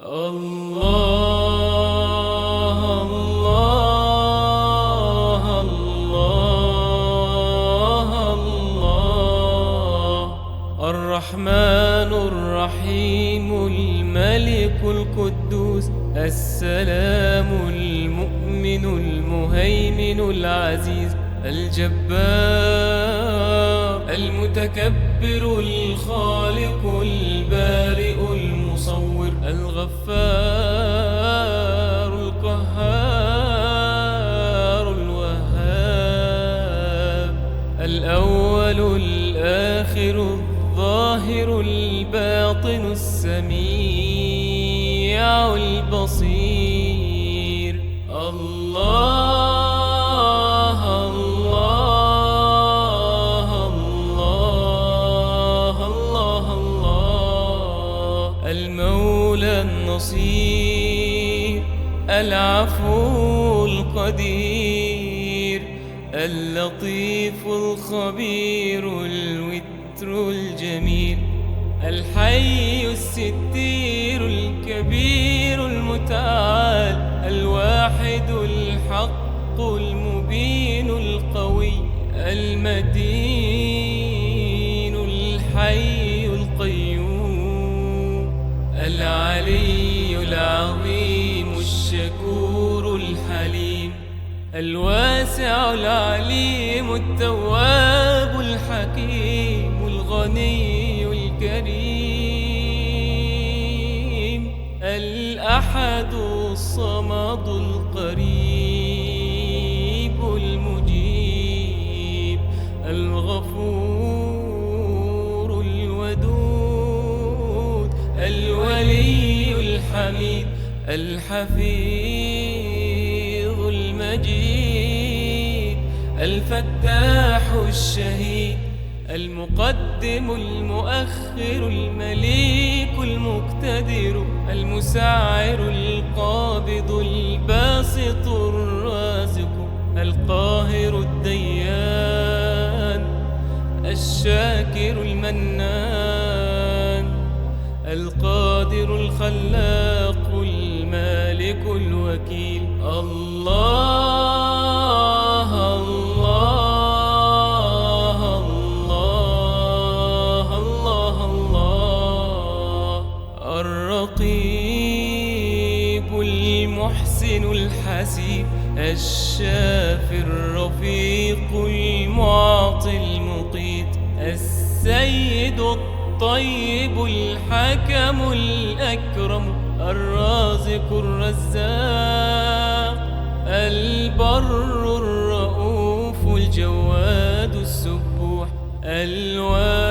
الله الله الله الله الرحمن الرحيم الملك القدوس السلام المؤمن المهيمن العزيز الجبار المتكبر الخالق البارئ المصور الغفار القهار الوهاب الأول الآخر الظاهر الباطن السميع البصير الله الله الله الله الله المولى النصير العفو القدير اللطيف الخبير الوتر الجميل الحي الستير الكبير المتعال الواحد الحق المبين القوي المتين الحي القيوم العلي العظيم الشكور الحليم الواسع العليم التواب الحكيم الغني الكريم الأحد الصمد القريب المجيب الغفور الودود الولي الحميد الحفيظ المجيد الفتاح الشهيد المقدم المؤخر المليك المقتدر المسعر القابض الباسط الرازق القاهر الديان الشاكر المنان القادر الخلاق المالك الوكيل الله الله الله الله الله الرقيب المحسن الحسيب الشافي الرفيق المعطي المقيت السيد الطيب الحكم الأكرم الرازق الرزاق البر الرؤوف الجواد السبوح الوالد